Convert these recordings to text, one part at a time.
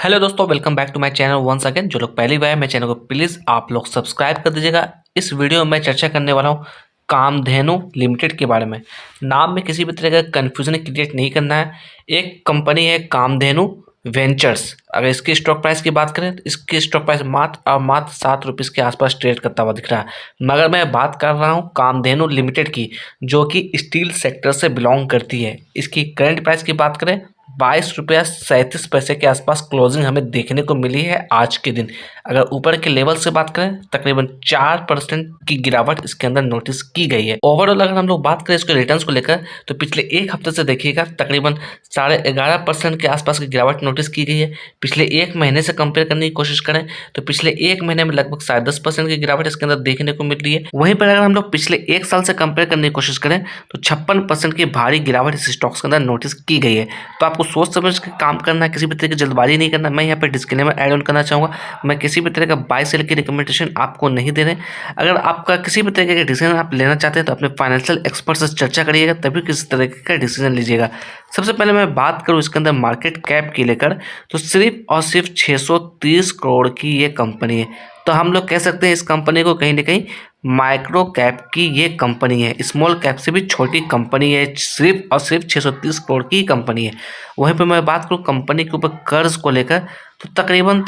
Hello दोस्तों, welcome back to my channel once again. जो लोग पहली बार है मेरे चैनल को प्लीज़ आप लोग सब्सक्राइब कर दीजिएगा। इस वीडियो में मैं चर्चा करने वाला हूँ कामधेनु लिमिटेड के बारे में। नाम में किसी भी तरह का कन्फ्यूजन क्रिएट नहीं करना है। एक कंपनी है कामधेनु वेंचर्स। अगर इसकी स्टॉक प्राइस की बात करें तो इसकी स्टॉक प्राइस मात्र और मात्र ₹7 के आसपास ट्रेड करता हुआ दिख रहा है। मगर मैं बात कर रहा हूँ कामधेनु लिमिटेड की, जो कि स्टील सेक्टर से बिलोंग करती है। इसकी करंट प्राइस की बात करें ₹22.37 के आसपास क्लोजिंग हमें देखने को मिली है आज के दिन। अगर ऊपर के लेवल से बात करें तकरीबन 4% की गिरावट इसके अंदर नोटिस की गई है। ओवरऑल अगर हम लोग बात करें इसके रिटर्न्स को लेकर तो पिछले एक हफ्ते से देखिएगा तकरीबन 11.5% के आसपास की गिरावट नोटिस की गई है। पिछले एक महीने से कंपेयर करने की कोशिश करें तो पिछले एक महीने में लगभग 10.5% की गिरावट इसके अंदर देखने को मिल रही है। वहीं पर अगर हम लोग पिछले एक साल से कंपेयर करने की कोशिश करें तो 56% की भारी गिरावट इस स्टॉक्स के अंदर नोटिस की गई है। तो आपको सोच समझ के काम करना है, किसी भी तरह की जल्दबाजी नहीं करना। मैं यहाँ पे डिस्क्लेमर ऐड ऑन करना चाहूँगा, मैं किसी भी तरह का बाय सेल की रिकमेंडेशन आपको नहीं दे रहे। अगर आपका किसी भी तरीके का डिसीजन आप लेना चाहते हैं तो अपने फाइनेंशियल एक्सपर्ट से चर्चा करिएगा, तभी किसी तरीके का डिसीजन लीजिएगा। सबसे पहले मैं बात करूँ इसके अंदर मार्केट कैप की लेकर तो सिर्फ और सिर्फ 630 करोड़ की ये कंपनी है। तो हम लोग कह सकते हैं इस कंपनी को कहीं ना कहीं माइक्रो कैप की ये कंपनी है, स्मॉल कैप से भी छोटी कंपनी है। सिर्फ और सिर्फ 630 करोड़ की कंपनी है। वहीं पर मैं बात करूँ कंपनी के ऊपर कर्ज को लेकर तो तकरीबन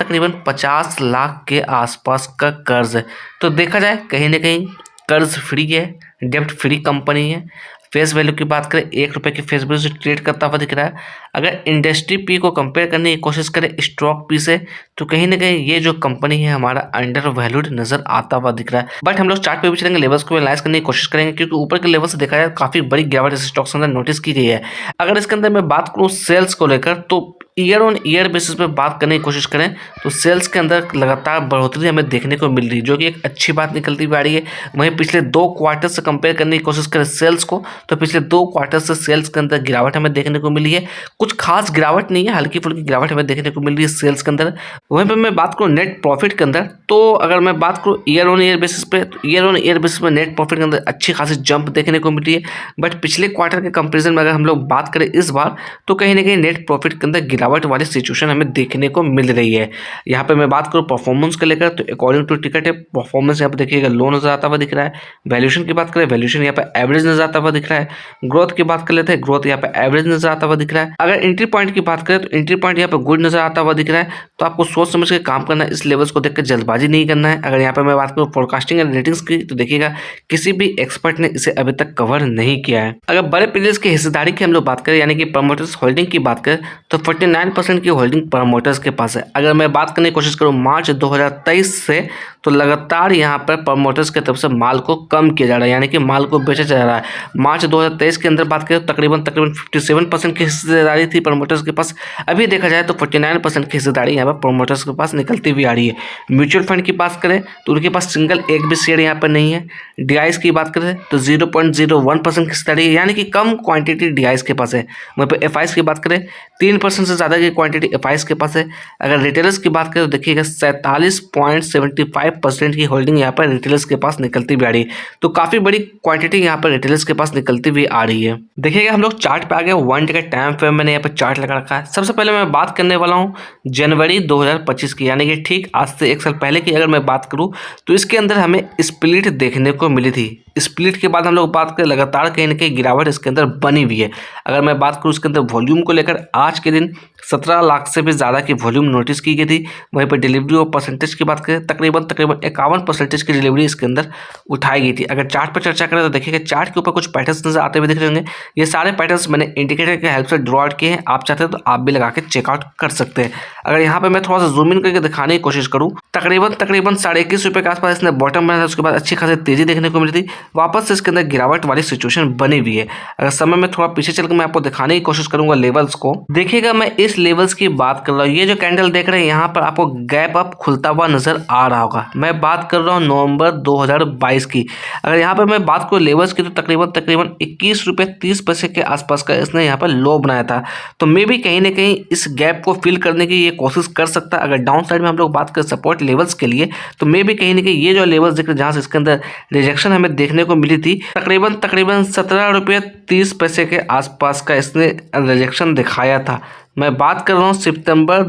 50 लाख के आसपास का कर्ज है। तो देखा जाए कहीं ना कहीं कर्ज फ्री है, डेब्ट फ्री कंपनी है। फेस वैल्यू की बात करें ₹1 के फेस वैल्यू से ट्रेड करता हुआ दिख रहा है। अगर इंडस्ट्री पी को कंपेयर करने की कोशिश करें स्टॉक पी से तो कहीं ना कहीं ये जो कंपनी है हमारा अंडर वैल्यूड नजर आता हुआ दिख रहा है। बट हम लोग चार्ट पे भी चलेंगे, लेवल्स को एनालाइज करने की कोशिश करेंगे, क्योंकि ऊपर के लेवल से देखा जाए काफी बड़ी गिरावट इस स्टॉक के अंदर नोटिस की गई है। अगर इसके अंदर मैं बात करूँ सेल्स को लेकर तो ईयर ऑन ईयर बेसिस पे बात करने की कोशिश करें तो सेल्स के अंदर लगातार बढ़ोतरी हमें देखने को मिल रही है, जो कि एक अच्छी बात निकलती हुई आ रही है। वहीं पिछले 2 क्वार्टर से कंपेयर करने की कोशिश करें सेल्स को तो पिछले 2 क्वार्टर से सेल्स के अंदर गिरावट हमें देखने को मिली है। कुछ खास गिरावट नहीं है, हल्की फुल्की गिरावट हमें देखने को मिल रही है सेल्स के अंदर। वहीं पर मैं बात करूँ नेट प्रॉफिट के अंदर तो अगर मैं बात करूँ ईयर ऑन ईयर बेसिस पे तो ईयर ऑन ईयर बेसिस पे नेट प्रॉफिट के अंदर अच्छी खासी जंप देखने को मिल रही है। बट पिछले क्वार्टर के कंपेरिजन में अगर हम लोग बात करें इस बार तो कहीं ना कहीं नेट प्रॉफिट के अंदर गिरावट वाली सिचुएशन हमें देखने को मिल रही है। यहाँ पे मैं बात करूँ परफॉर्मेंस को लेकर तो अकॉर्डिंग टू टिकट है परफॉर्मेंस यहाँ पे देखिएगा लो नजर आता हुआ दिख रहा है। वैल्यूएशन की बात करें वैल्यूएशन यहाँ पे एवरेज नजर आता हुआ दिख रहा है। ग्रोथ की बात कर लेते हैं ग्रोथ यहाँ पे एवरेज नजर आता हुआ दिख रहा है। अगर एंट्री पॉइंट की बात करें तो एंट्री पॉइंट यहाँ पे गुड नजर आता हुआ दिख रहा है। तो आपको सोच समझ के काम करना है, इस लेवल्स को देखकर जल्दबाजी नहीं करना है। अगर यहाँ पे मैं बात करूँ फोरकास्टिंग एंड रेटिंग्स की तो देखिएगा किसी भी एक्सपर्ट ने इसे अभी तक कवर नहीं किया है। अगर बड़े प्लेयर्स की हिस्सेदारी की हम लोग बात करें यानी कि प्रमोटर्स होल्डिंग की बात करें तो 49% की होल्डिंग प्रमोटर्स के पास है। अगर मैं बात करने की कोशिश करूं मार्च 2023 से तो लगातार यहां पर प्रमोटर्स की तरफ से माल को कम किया जा रहा है, यानी कि माल को बेचा जा रहा है। मार्च 2023 के अंदर बात करें तो तकरीबन 57% की हिस्सेदारी थी प्रमोटर्स के पास। अभी देखा जाए तो 49% की हिस्सेदारी यहाँ पर प्रमोटर्स के पास निकलती हुई आ रही है। म्यूचुअल फंड की बात करें तो उनके पास सिंगल एक भी शेयर यहाँ पर नहीं है। डीआईएस की बात करें तो 0.01% की हिस्सेदारी है, यानी कि कम क्वांटिटी डीआईएस के पास है। वहीं पर एफआईएस की बात करें 3% से ज़्यादा की क्वांटिटी एफआईएस के पास है। अगर रिटेलर्स की बात करें तो देखिएगा 47.75% की होल्डिंग यहाँ पर रिटेलर्स के पास निकलती हुई आ रही है। तो काफ़ी बड़ी क्वांटिटी यहाँ पर रिटेलर्स के पास निकलती हुई आ रही है। देखिएगा हम लोग चार्ट पे आ गए, 1 डे का टाइम फ्रेम मैंने यहाँ पर चार्ट लगा रखा है। सबसे पहले मैं बात करने वाला हूँ जनवरी 2025 की, यानी कि ठीक आज से 1 साल पहले की अगर मैं बात करूँ तो इसके अंदर हमें स्प्लिट देखने को मिली थी। स्प्लिट के बाद हम लोग बात करें लगातार कहीं ना कहीं गिरावट इसके अंदर बनी हुई है। अगर मैं बात करूँ इसके अंदर वॉल्यूम को लेकर आज के दिन 17 लाख से भी ज़्यादा की वॉल्यूम नोटिस की गई थी। वहीं पर डिलीवरी और परसेंटेज की बात करें तकरीबन 51% की डिलीवरी इसके अंदर उठाई गई थी। अगर चार्ट पर चर्चा करें तो देखिएगा चार्ट के ऊपर कुछ पैटर्न्स नजर आते हुए दिख रहे होंगे। ये सारे पैटर्न्स मैंने इंडिकेटर के हेल्प से ड्रॉ आउट किए हैं, आप चाहते हैं तो आप भी लगा के चेकआउट कर सकते हैं। अगर यहाँ पर मैं थोड़ा सा जूम इन करके दिखाने की कोशिश करूँ तकरीबन ₹21.5 के आसपास इसने बॉटम बनाया था, उसके बाद अच्छी खासी तेजी देखने को मिली थी। वापस से इसके अंदर गिरावट वाली सिचुएशन बनी हुई है। अगर समय में थोड़ा पीछे चलकर मैं आपको दिखाने की कोशिश करूंगा लेवल्स को, देखिएगा मैं इस लेवल्स की बात कर रहा हूँ। ये जो कैंडल देख रहे हैं यहाँ पर आपको गैप अप खुलता हुआ नजर आ रहा होगा। मैं बात कर रहा हूँ नवंबर 2022 की। अगर यहाँ पर मैं बात करूँ लेवल्स की तो तकरीबन ₹21.30 के आसपास का इसने यहाँ पर लो बनाया था। तो मे भी कहीं ना कहीं इस गैप को फिल करने की ये कोशिश कर सकता है। अगर डाउन साइड में हम लोग बात करें सपोर्ट लेवल्स के लिए तो मे भी कहीं ना कहीं ये जो लेवल्स दिख रहे हैं जहाँ से इसके अंदर रिजेक्शन हमें देखने को मिली थी तकरीबन ₹17.30 के आसपास का इसने रिजेक्शन दिखाया था। मैं बात कर रहा हूँ सितंबर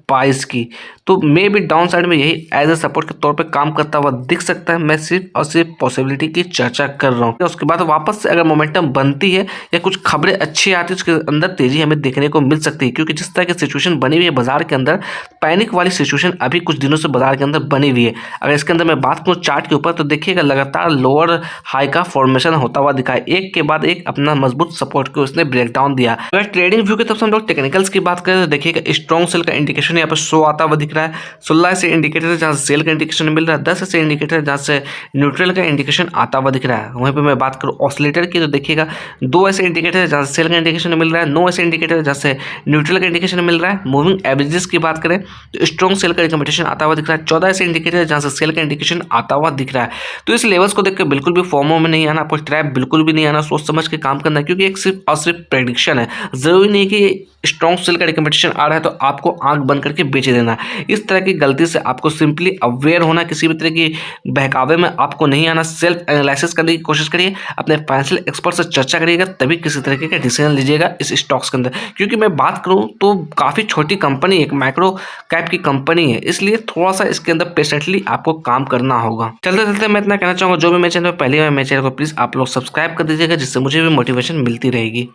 22 की। तो मे भी डाउन साइड में यही एज ए सपोर्ट के तौर पे काम करता हुआ दिख सकता है। मैं सिर्फ और सिर्फ पॉसिबिलिटी की चर्चा कर रहा हूँ। उसके बाद वापस से अगर मोमेंटम बनती है या कुछ खबरें अच्छी आती है, उसके अंदर तेजी हमें देखने को मिल सकती है, क्योंकि जिस तरह की सिचुएशन बनी हुई है बाजार के अंदर, पैनिक वाली सिचुएशन अभी कुछ दिनों से बाजार के अंदर बनी हुई है। अगर इसके अंदर मैं बात करूँ चार्ट के ऊपर, तो देखिएगा लगातार लोअर हाई का फॉर्मेशन होता हुआ दिखा है, एक के बाद एक अपना मजबूत सपोर्ट को उसने ब्रेकडाउन दिया। अगर ट्रेडिंग व्यू की तरफ से हम लोग टेक्निकल्स की बात करें तो देखिएगा स्ट्रॉन्ग सेल का इंडिकेशन यहाँ पर शो आता हुआ दिख रहा है। 16 ऐसे इंडिकेटर है जहाँ से सेल का इंडिकेशन मिल रहा है, 10 ऐसे इंडिकेटर है जहाँ से न्यूट्रल का इंडिकेशन आता हुआ दिख रहा है। वहीं पे मैं बात करूँ ऑसिलेटर की तो देखिएगा 2 ऐसे इंडिकेटर है जहाँ से सेल का इंडिकेशन मिल रहा है, 9 ऐसे इंडिकेटर है जहाँ से न्यूट्रल का इंडिकेशन मिल रहा है। मूविंग एवरेजेस की बात करें तो स्ट्रॉन्ग सेल का रिकमेंडेशन आता हुआ दिख रहा है, 14 ऐसे इंडिकेटर है जहाँ से सेल का इंडिकेशन आता हुआ दिख रहा है। तो इस लेवल्स को देखकर बिल्कुल भी फॉर्मो में नहीं आना, आपको ट्रैप बिल्कुल भी नहीं आना, सोच समझ के काम करना है, क्योंकि एक सिर्फ और सिर्फ प्रेडिक्शन है। जरूरी नहीं कि स्ट्रॉन्ग सेल का रिकमेंडेशन आ रहा है तो आपको आंख बंद करके बेच देना। इस तरह की गलती से आपको सिंपली अवेयर होना, किसी भी तरह की बहकावे में आपको नहीं आना। सेल्फ एनालिसिस करने की कोशिश करिए, अपने फाइनेंशियल एक्सपर्ट से चर्चा करिएगा, तभी किसी तरीके का डिसीजन लीजिएगा इस स्टॉक्स के अंदर। क्योंकि मैं बात करूं तो काफ़ी छोटी कंपनी, एक माइक्रो कैप की कंपनी है, इसलिए थोड़ा सा इसके अंदर पेशेंटली आपको काम करना होगा। चलते चलते मैं इतना कहना चाहूँगा, जो भी मेरे चैनल पर पहली बार मेरे चैनल को प्लीज़ आप लोग सब्सक्राइब कर दीजिएगा, जिससे मुझे भी मोटिवेशन मिलती रहेगी।